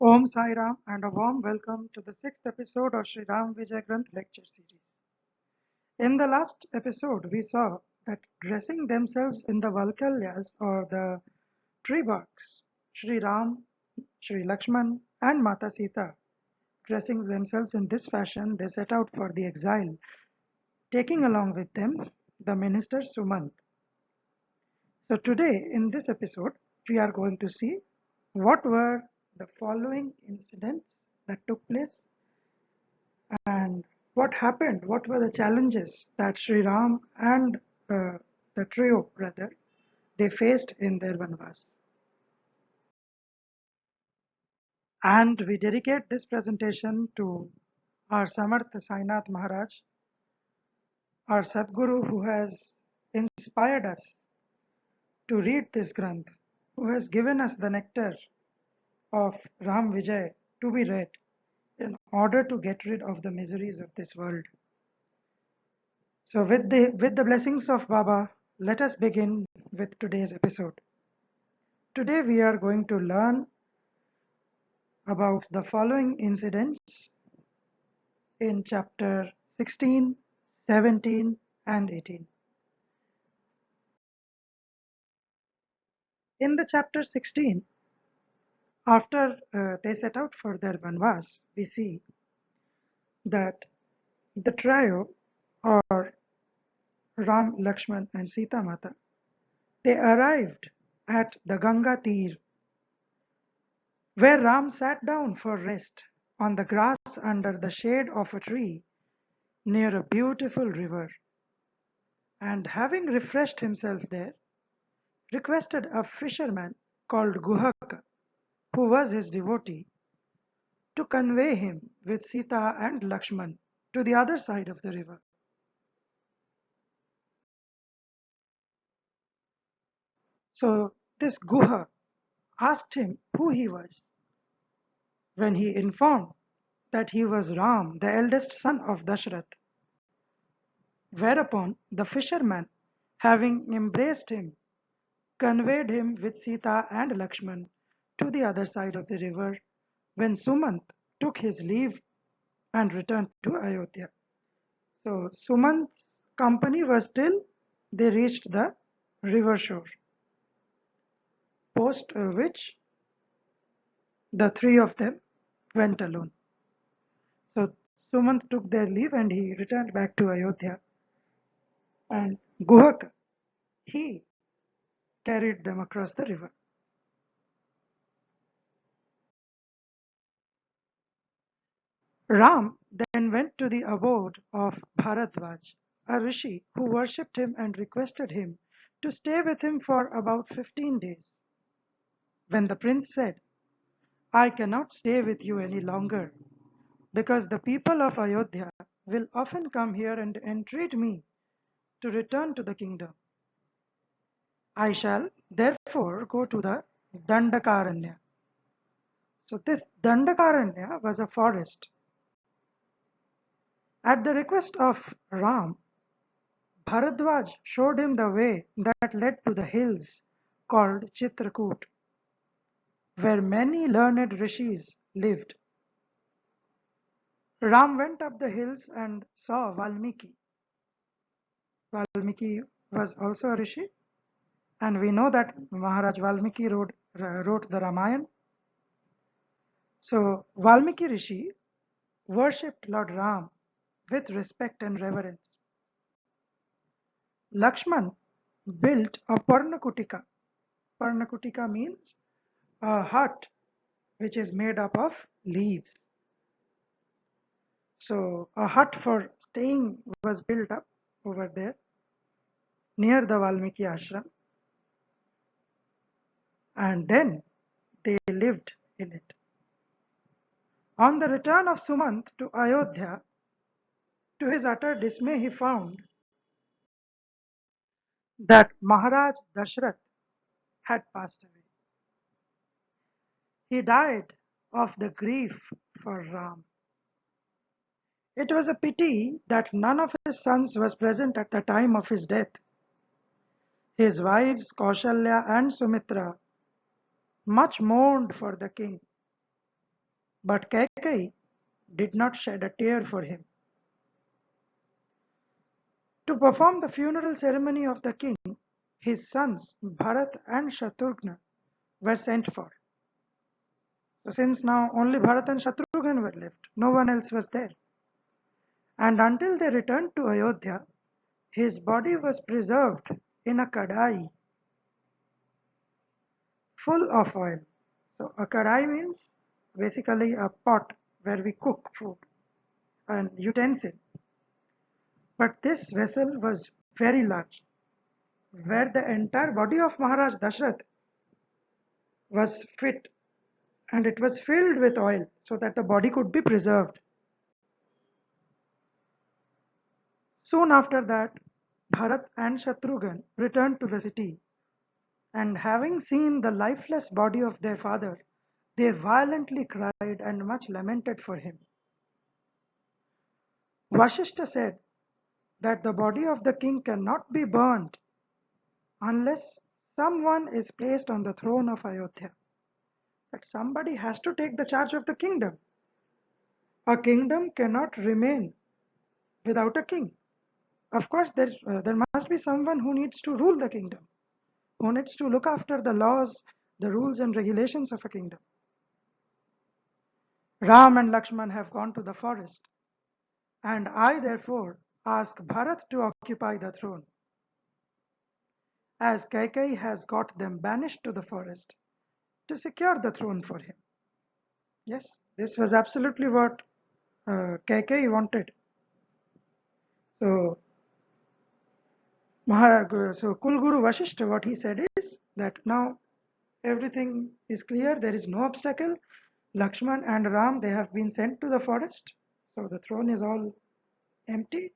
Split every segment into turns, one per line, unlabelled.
Om Sai Ram and a warm welcome to the sixth episode of Sri Ram Vijay Granth lecture series. In the last episode, we saw that dressing themselves in the Valkalyas or the tree barks, Sri Ram, Sri Lakshman, and Mata Sita, dressing themselves in this fashion, they set out for the exile, taking along with them the minister Sumant. So, today in this episode, we are going to see what were the following incidents that took place and what happened? What were the challenges that Sri Ram and the trio brother they faced in their Vanvas? And we dedicate this presentation to our Samarth Sainath Maharaj, our Sadguru who has inspired us to read this Granth, who has given us the nectar of Ram Vijay to be read in order to get rid of the miseries of this world. So with the blessings of Baba, let us begin with today's episode. Today we are going to learn about the following incidents in chapter 16, 17 and 18. In the chapter 16, after they set out for their Vanvas, we see that the trio or Ram, Lakshman and Sita Mata, they arrived at the Ganga Tir where Ram sat down for rest on the grass under the shade of a tree near a beautiful river, and having refreshed himself there, requested a fisherman called Guhaka, who was his devotee, to convey him with Sita and Lakshman to the other side of the river. So this Guha asked him who he was. When he informed that he was Ram, the eldest son of Dashrath, whereupon the fisherman, having embraced him, conveyed him with Sita and Lakshman to the other side of the river when Sumant took his leave and returned to Ayodhya. So Sumant's company was till they reached the river shore, post which the three of them went alone. So Sumant took their leave and he returned back to Ayodhya, and Guhak, he carried them across the river. Ram then went to the abode of Bharadwaj, a rishi who worshipped him and requested him to stay with him for about 15 days. When the prince said, I cannot stay with you any longer, because the people of Ayodhya will often come here and entreat me to return to the kingdom. I shall therefore go to the Dandakaranya. So this Dandakaranya was a forest. At the request of Ram, Bharadwaj showed him the way that led to the hills called Chitrakoot, where many learned rishis lived. Ram went up the hills and saw Valmiki. Valmiki was also a rishi, and we know that Maharaj Valmiki wrote the Ramayana. So Valmiki Rishi worshipped Lord Ram with respect and reverence. Lakshman built a Parnakutika. Parnakutika means a hut which is made up of leaves. So a hut for staying was built up over there near the Valmiki ashram, and then they lived in it. On the return of Sumant to Ayodhya, to his utter dismay, he found that Maharaj Dashrath had passed away. He died of the grief for Ram. It was a pity that none of his sons was present at the time of his death. His wives Kaushalya and Sumitra much mourned for the king, But Kaikeyi did not shed a tear for him. To perform the funeral ceremony of the king, his sons Bharat and Shatrugna were sent for. So since now only Bharat and Shatrugna were left, no one else was there. And until they returned to Ayodhya, his body was preserved in a kadai full of oil. So a kadai means basically a pot where we cook food, an utensil. But this vessel was very large, where the entire body of Maharaj Dashrath was fit, and it was filled with oil so that the body could be preserved. Soon after that, Bharat and Shatrughan returned to the city, and having seen the lifeless body of their father, they violently cried and much lamented for him. Vashishta said that the body of the king cannot be burned unless someone is placed on the throne of Ayodhya. That somebody has to take the charge of the kingdom. A kingdom cannot remain without a king. Of course, there must be someone who needs to rule the kingdom, who needs to look after the laws, the rules and regulations of a kingdom. Ram and Lakshman have gone to the forest, and I therefore ask Bharat to occupy the throne, as Kaikeyi has got them banished to the forest to secure the throne for him. Yes, this was absolutely what Kaikeyi wanted. So, so Kulguru Vashishta, what he said is that now everything is clear, there is no obstacle. Lakshman and Ram, they have been sent to the forest, so the throne is all empty,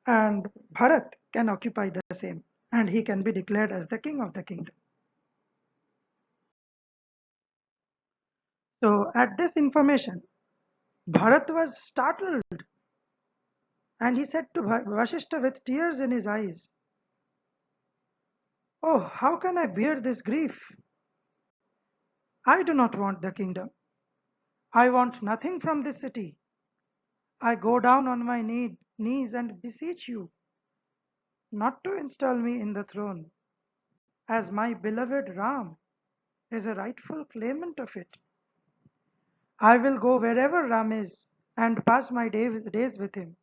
and Bharat can occupy the same, and he can be declared as the king of the kingdom. So at this information, Bharat was startled, and he said to Vashishta with tears in his eyes, "Oh, how can I bear this grief? I do not want the kingdom. I want nothing from this city. I go down on my knees and beseech you not to install me in the throne, as my beloved Ram is a rightful claimant of it. I will go wherever Ram is and pass my days with him."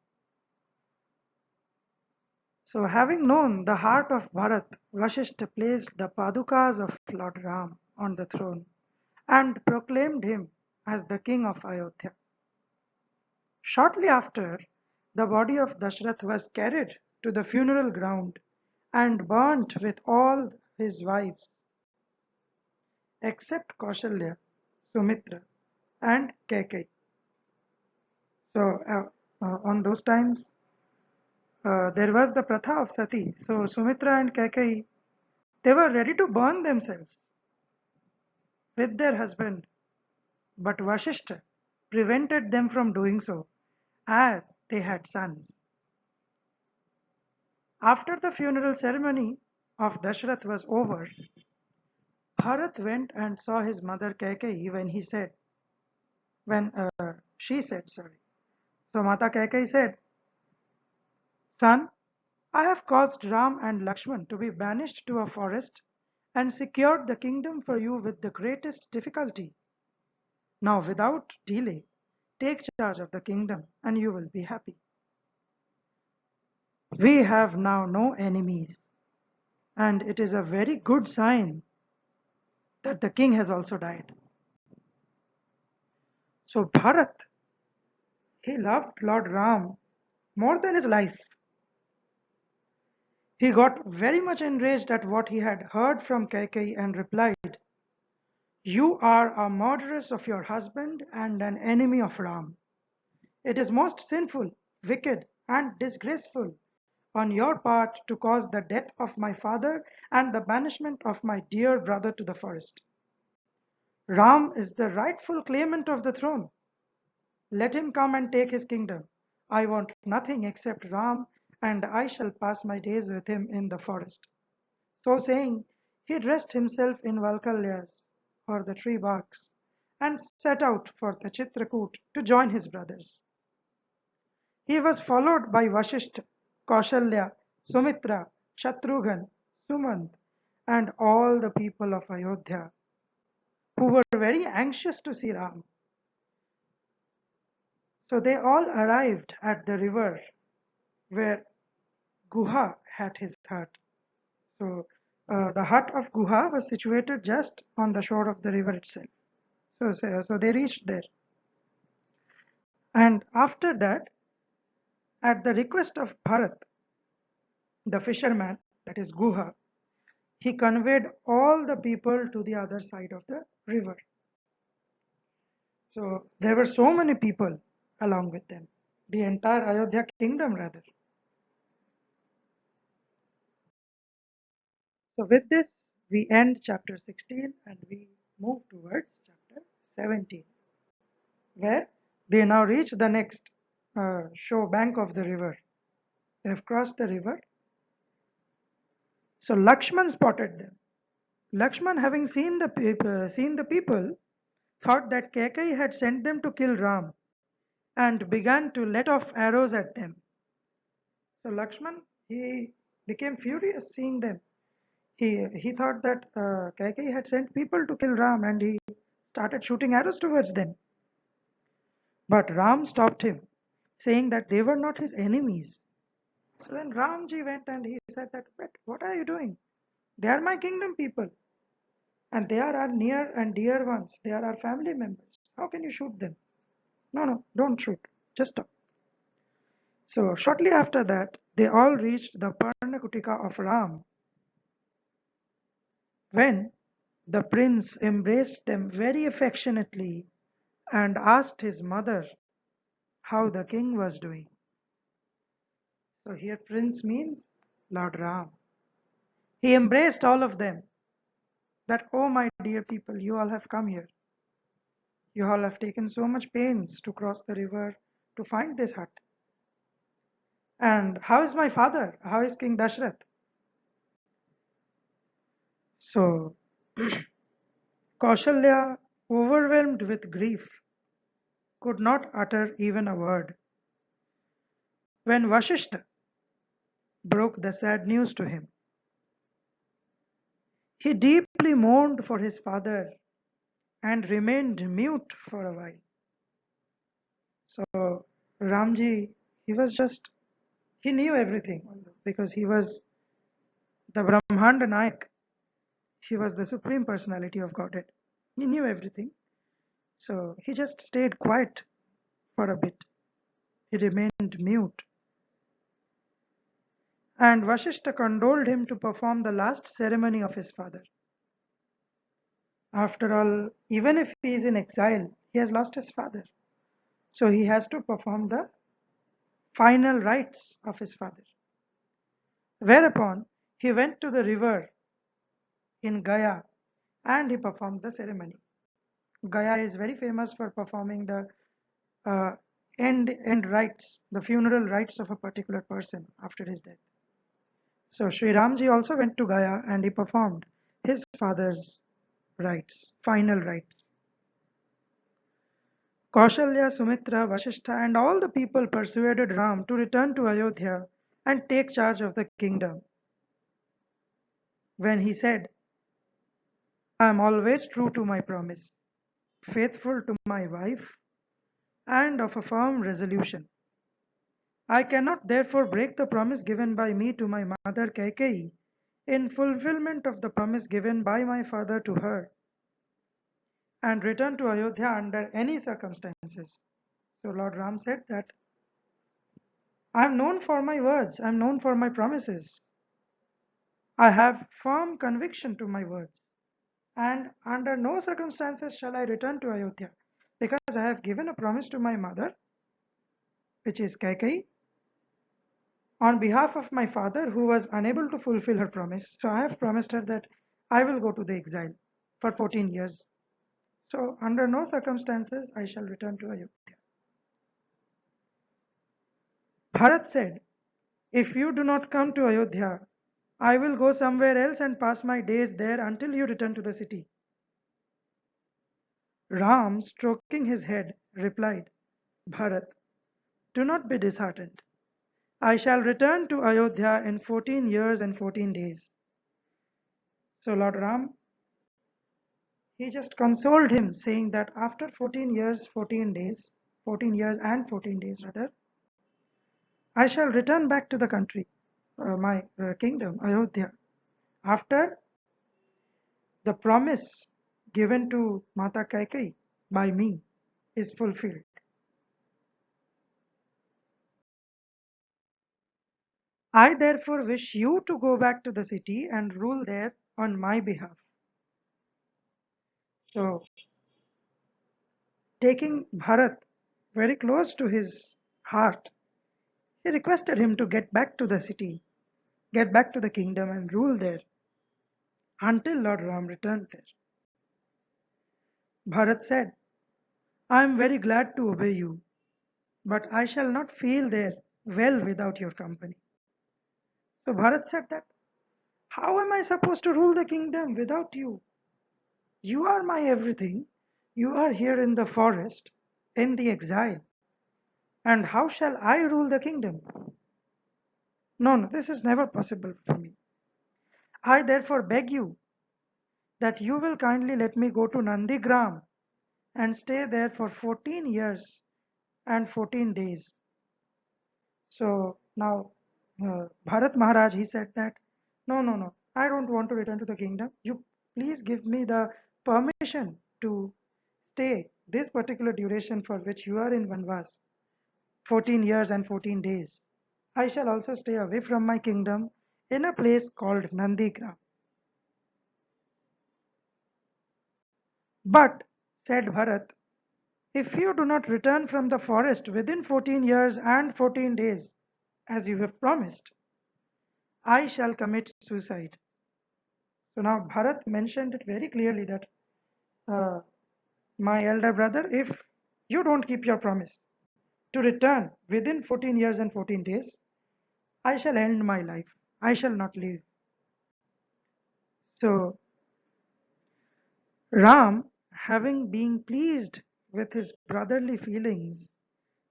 So, having known the heart of Bharat, Vashishta placed the Padukas of Lord Ram on the throne and proclaimed him as the king of Ayodhya. Shortly after, the body of Dashrath was carried to the funeral ground and burnt with all his wives, except Kaushalya, Sumitra, and Kaikeyi. So, on those times, there was the pratha of sati. So, Sumitra and Kaikeyi, they were ready to burn themselves with their husband, but Vashishta prevented them from doing so, as they had sons. After the funeral ceremony of Dashrath was over, Bharat went and saw his mother Kaikeyi when she said, sorry. So Mata Kaikeyi said, "Son, I have caused Ram and Lakshman to be banished to a forest and secured the kingdom for you with the greatest difficulty. Now, without delay, take charge of the kingdom and you will be happy. We have now no enemies, and it is a very good sign that the king has also died." So Bharat, he loved Lord Ram more than his life. He got very much enraged at what he had heard from Kaikeyi and replied, "You are a murderess of your husband and an enemy of Ram. It is most sinful, wicked, and disgraceful on your part to cause the death of my father and the banishment of my dear brother to the forest. Ram is the rightful claimant of the throne. Let him come and take his kingdom. I want nothing except Ram, and I shall pass my days with him in the forest." So saying, he dressed himself in Valkalyas, or the tree barks, and set out for the Chitrakoot to join his brothers. He was followed by Vasishtha, Kaushalya, Sumitra, Shatrughan, Sumant, and all the people of Ayodhya who were very anxious to see Ram. So they all arrived at the river where Guha had his hut. So the hut of Guha was situated just on the shore of the river itself. So they reached there. And after that, at the request of Bharat, the fisherman, that is Guha, he conveyed all the people to the other side of the river. So there were so many people along with them, the entire Ayodhya kingdom rather. So with this, we end chapter 16 and we move towards chapter 17, where they now reach the next shore bank of the river. They have crossed the river. So Lakshman spotted them. Lakshman, having seen the people, thought that Kekai had sent them to kill Ram and began to let off arrows at them. So Lakshman, he became furious seeing them. He thought that Kekai had sent people to kill Ram and he started shooting arrows towards them. But Ram stopped him, saying that they were not his enemies. So then Ramji went and he said that, but what are you doing? They are my kingdom people and they are our near and dear ones. They are our family members. How can you shoot them? No, no, don't shoot. Just stop. So shortly after that, they all reached the Parnakutika of Ram, when the prince embraced them very affectionately and asked his mother how the king was doing. So here prince means Lord Ram. He embraced all of them that, oh my dear people, you all have come here. You all have taken so much pains to cross the river to find this hut. And how is my father? How is King Dashrath? So Kaushalya, overwhelmed with grief, could not utter even a word. When Vasishtha broke the sad news to him, he deeply mourned for his father and remained mute for a while. So Ramji, he was just, he knew everything because he was the Brahmanda Nayak. He was the supreme personality of Godhead. He knew everything. So he just stayed quiet for a bit. He remained mute. And Vasishtha condoled him to perform the last ceremony of his father. After all, even if he is in exile, he has lost his father. So he has to perform the final rites of his father. Whereupon he went to the river in Gaya and he performed the ceremony. Gaya is very famous for performing the uh, end rites, the funeral rites of a particular person after his death. So Sri Ramji also went to Gaya and he performed his father's rites, final rites. Kaushalya, Sumitra, Vasishtha, and all the people persuaded Ram to return to Ayodhya and take charge of the kingdom. When he said, I am always true to my promise, faithful to my wife, and of a firm resolution. I cannot therefore break the promise given by me to my mother Kaikeyi in fulfillment of the promise given by my father to her, and return to Ayodhya under any circumstances. So Lord Ram said that I am known for my words, I am known for my promises. I have firm conviction to my words, and under no circumstances shall I return to Ayodhya, because I have given a promise to my mother, which is Kaikeyi, on behalf of my father who was unable to fulfill her promise. So I have promised her that I will go to the exile for 14 years. So under no circumstances I shall return to Ayodhya. Bharat said, if you do not come to Ayodhya, I will go somewhere else and pass my days there until you return to the city. Ram, stroking his head, replied, Bharat, do not be disheartened. I shall return to Ayodhya in 14 years and 14 days. So Lord Ram, he just consoled him, saying that after 14 years, 14 days, 14 years and 14 days rather, I shall return back to the country, my kingdom, Ayodhya, after the promise given to Mata Kaikai by me is fulfilled. I therefore wish you to go back to the city and rule there on my behalf. So, taking Bharat very close to his heart, he requested him to get back to the city, get back to the kingdom and rule there until Lord Ram returned there. Bharat said, I am very glad to obey you, but I shall not feel there well without your company. So Bharat said that, how am I supposed to rule the kingdom without you? You are my everything. You are here in the forest, in the exile. And how shall I rule the kingdom? No, no, this is never possible for me. I therefore beg you that you will kindly let me go to Nandigram and stay there for 14 years and 14 days. So now Bharat Maharaj, he said that, no, no, no, I don't want to return to the kingdom. You please give me the permission to stay this particular duration for which you are in Vanvas, 14 years and 14 days. I shall also stay away from my kingdom in a place called Nandigram. But, said Bharat, if you do not return from the forest within 14 years and 14 days, as you have promised, I shall commit suicide. So now Bharat mentioned it very clearly that, uh, my elder brother, if you don't keep your promise to return within 14 years and 14 days, I shall end my life. I shall not live. So Ram, having been pleased with his brotherly feelings,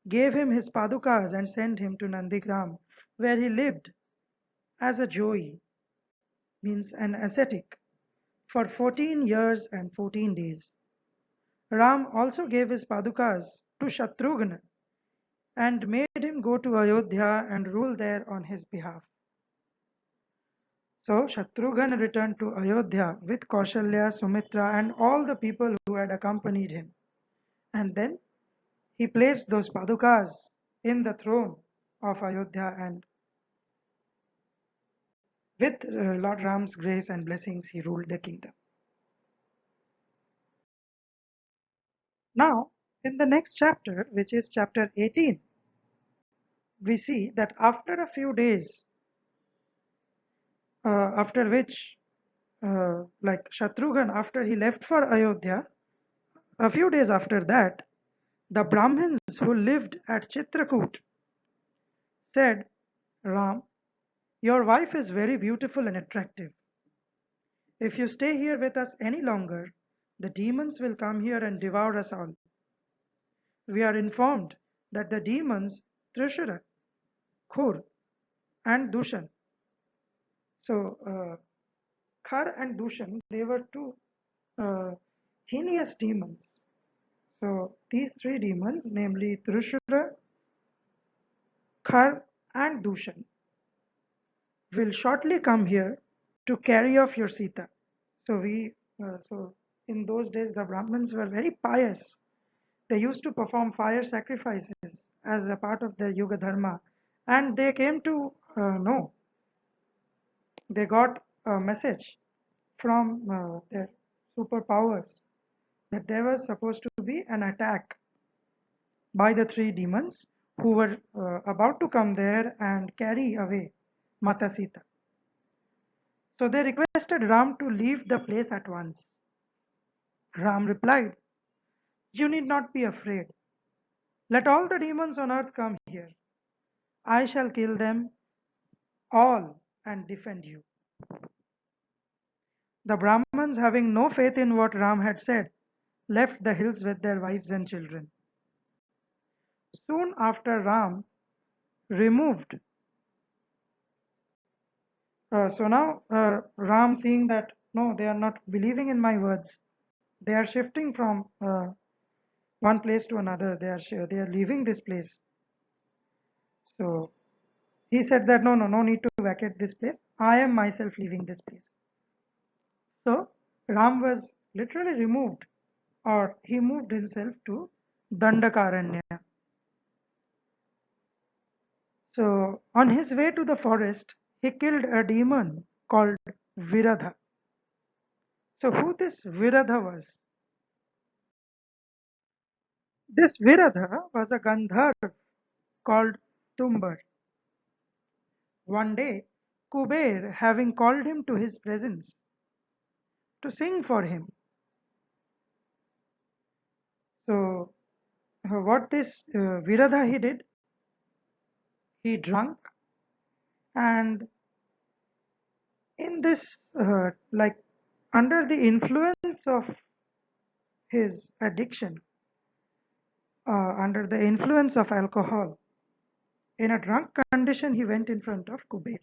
gave him his padukas and sent him to Nandigram, where he lived as a jogi, means an ascetic, for 14 years and 14 days. Ram also gave his padukas to Shatrugna and made him go to Ayodhya and rule there on his behalf. So Shatrughan returned to Ayodhya with Kaushalya, Sumitra, and all the people who had accompanied him. And then he placed those padukas in the throne of Ayodhya, and with Lord Ram's grace and blessings, he ruled the kingdom. Now, in the next chapter, which is chapter 18, we see that after a few days, after which, like Shatrughan, after he left for Ayodhya, a few days after that, the Brahmins who lived at Chitrakoot said, Ram, your wife is very beautiful and attractive. If you stay here with us any longer, the demons will come here and devour us all. We are informed that the demons Trishura, Khur, and Dushan. So, Khar and Dushan, they were two uh, heinous demons. So, these three demons, namely Trishura, Khar, and Dushan, will shortly come here to carry off your Sita. So so in those days the Brahmins were very pious. They used to perform fire sacrifices as a part of their Yuga Dharma, and they came to know. They got a message from their superpowers that there was supposed to be an attack by the three demons who were about to come there and carry away Mata Sita. So they requested Ram to leave the place at once. Ram replied, you need not be afraid. Let all the demons on earth come here. I shall kill them all and defend you. The Brahmins, having no faith in what Ram had said, left the hills with their wives and children. Soon after Ram removed. So now Ram seeing that no, they are not believing in my words. They are shifting from one place to another. They are leaving this place. So he said that no need to vacate this place. I am myself leaving this place. So Ram was literally removed, or he moved himself to Dandakaranya. So on his way to the forest, he killed a demon called Viradha. So who this Viradha was? This Viradha was a Gandharv called Tumbar. One day, Kuber, having called him to his presence to sing for him. So what this Viradha he did, he drank, and in this like under the influence of his addiction, under the influence of alcohol, in a drunk condition, he went in front of Kuber.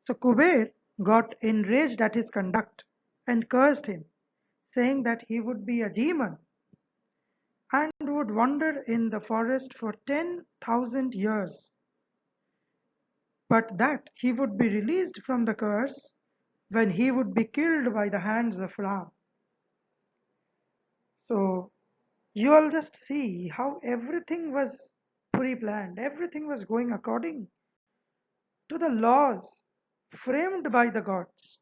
So Kuber got enraged at his conduct and cursed him, saying that he would be a demon and would wander in the forest for 10,000 years, but that he would be released from the curse when he would be killed by the hands of Ram. So you all just see how everything was pre-planned, everything was going according to the laws framed by the gods,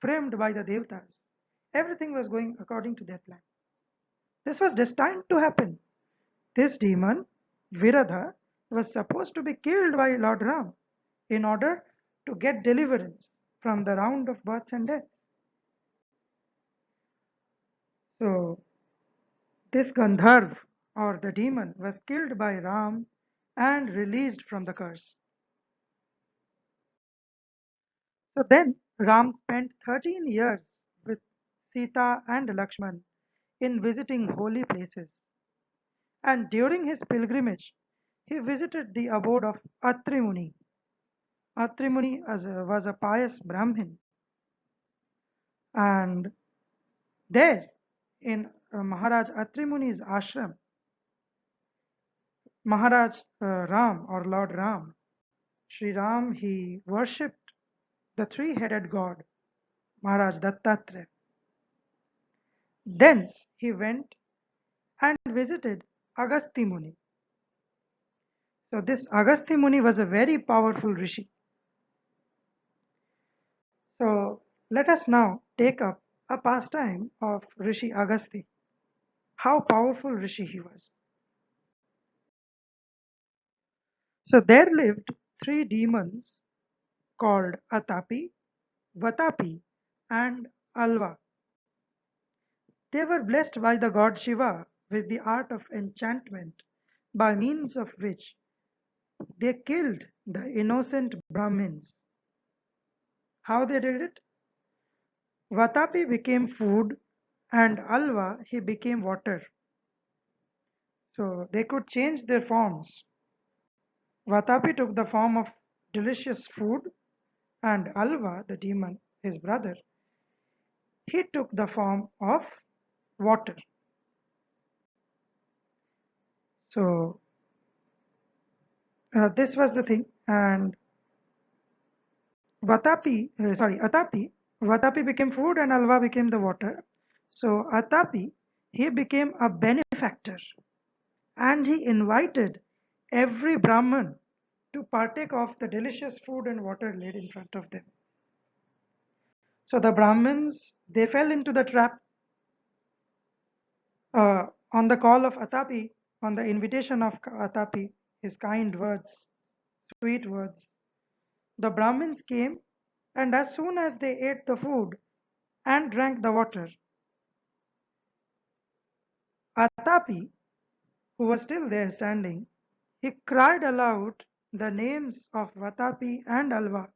framed by the Devtas. Everything was going according to their plan. This was destined to happen. This demon, Viradha, was supposed to be killed by Lord Ram in order to get deliverance from the round of births and deaths. So, this Gandharv or the demon was killed by Ram and released from the curse. So then Ram spent 13 years with Sita and Lakshman in visiting holy places. And during his pilgrimage, he visited the abode of Atri Muni. Atri Muni was a pious Brahmin, and there in Maharaj Atri Muni's ashram, Maharaj Ram or Lord Ram, Sri Ram, he worshipped the three-headed god, Maharaj Dattatreya. Thence he went and visited Agasti Muni. So this Agasti Muni was a very powerful rishi. So let us now take up a pastime of Rishi Agasti. How powerful Rishi he was. So there lived three demons called Atapi, Vatapi, and Alva. They were blessed by the god Shiva with the art of enchantment, by means of which they killed the innocent Brahmins. How they did it? Vatapi became food and Alva he became water. So they could change their forms. Vatapi took the form of delicious food, and Alva, the demon, his brother, he took the form of water. So this was the thing, and Atapi, Vatapi became food and Alva became the water. So Atapi, he became a benefactor, and he invited every Brahman to partake of the delicious food and water laid in front of them. So the Brahmins, they fell into the trap. On the call of Atapi, on the invitation of Atapi, his kind words, sweet words, the Brahmins came, and as soon as they ate the food and drank the water, Atapi, who was still there standing, he cried aloud the names of Vatapi and Alva,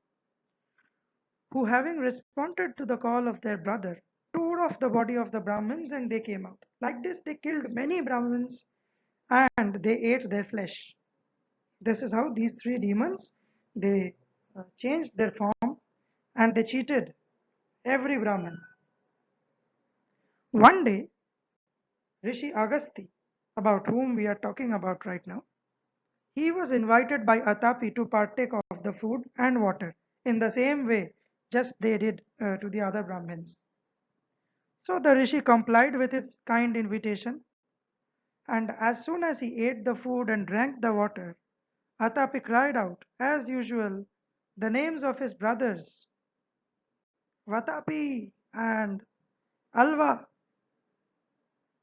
who having responded to the call of their brother, tore off the body of the Brahmins and they came out. Like this, they killed many Brahmins and they ate their flesh. This is how these three demons, they changed their form and they cheated every Brahmin. One day, Rishi Agasti, about whom we are talking about right now, he was invited by Atapi to partake of the food and water in the same way just they did to the other Brahmins. So the Rishi complied with his kind invitation, and as soon as he ate the food and drank the water, Atapi cried out, as usual, the names of his brothers, Vatapi and Alva,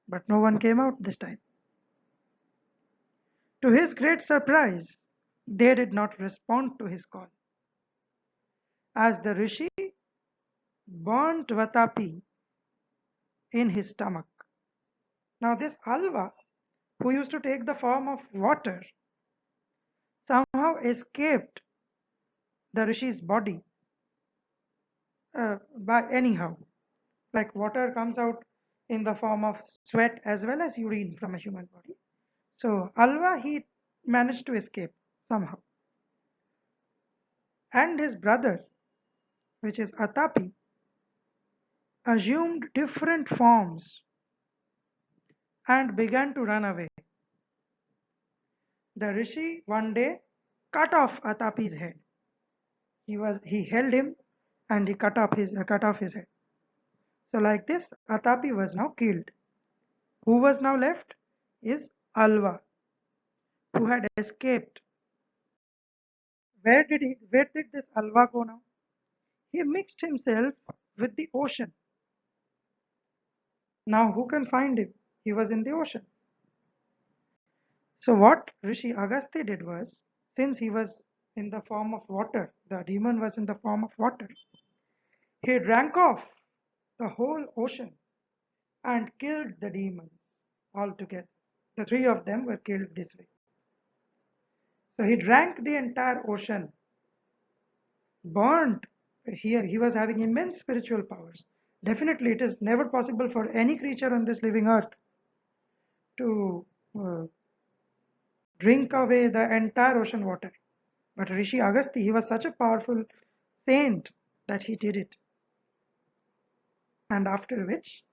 but no one came out this time. To his great surprise, they did not respond to his call. As the Rishi burnt Vatapi in his stomach. Now, this Alva, who used to take the form of water, somehow escaped the Rishi's body by anyhow. Like water comes out in the form of sweat as well as urine from a human body. So, Alva, he managed to escape somehow. And his brother, which is Atapi, assumed different forms and began to run away. The Rishi one day cut off Atapi's head. He held him and he cut off his head. So like this, Atapi was now killed. Who was now left is Alva, who had escaped. Where did this Alva go now? He mixed himself with the ocean. Now who can find him? He was in the ocean. So what Rishi Agastya did was, since he was in the form of water, the demon was in the form of water, he drank off the whole ocean and killed the demons altogether. The three of them were killed this way. So he drank the entire ocean, burnt. Here he was having immense spiritual powers. Definitely, it is never possible for any creature on this living earth to drink away the entire ocean water. But Rishi Agasti, he was such a powerful saint that he did it. And after which,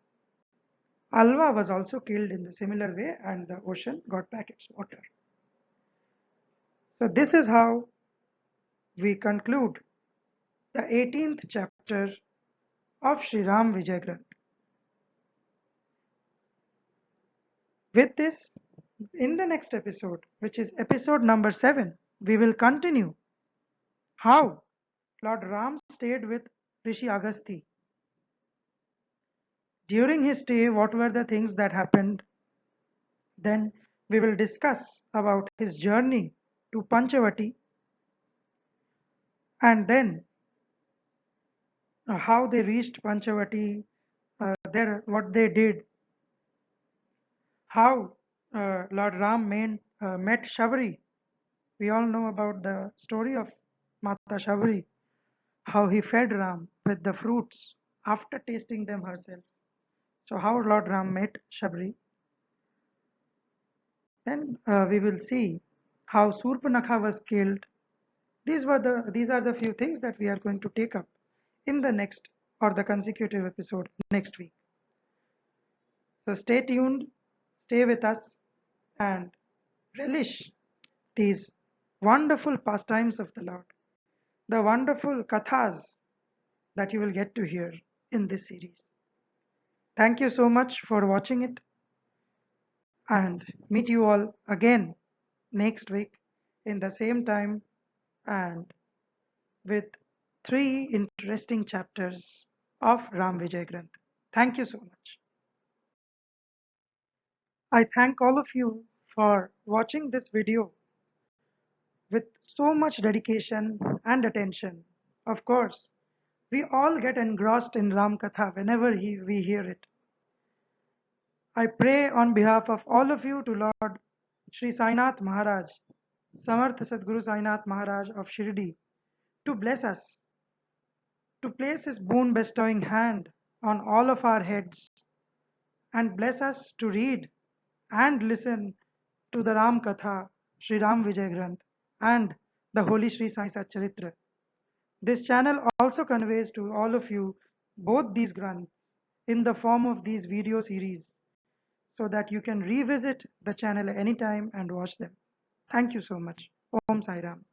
Alva was also killed in the similar way and the ocean got back its water. So this is how we conclude the 18th chapter of Sri Ram Vijay Granth. With this, in the next episode, which is episode number 7, we will continue how Lord Ram stayed with Rishi Agasti. During his stay, what were the things that happened? Then we will discuss about his journey to Panchavati, and then how they reached Panchavati, what they did, how Lord Ram met Shabri. We all know about the story of Mata Shabri, how he fed Ram with the fruits after tasting them herself. So how Lord Ram met Shabri. Then we will see how Surpanakha was killed. These are the few things that we are going to take up in the next or the consecutive episode next week. So stay tuned, stay with us, and relish these wonderful pastimes of the Lord, the wonderful kathas that you will get to hear in this series. Thank you so much for watching it, and meet you all again next week in the same time and with 3 interesting chapters of Ram Vijay Granth. Thank you so much. I thank all of you for watching this video with so much dedication and attention. Of course, we all get engrossed in Ram Katha whenever we hear it. I pray on behalf of all of you to Lord Sri Sainath Maharaj, Samarth Sadguru Sainath Maharaj of Shirdi, to bless us, to place his boon bestowing hand on all of our heads and bless us to read and listen to the Ram Katha, Sri Ram Vijay Granth, and the Holy Sri Sai Sat Charitra. This channel also conveys to all of you both these granths in the form of these video series so that you can revisit the channel anytime and watch them. Thank you so much. Om Sai Ram.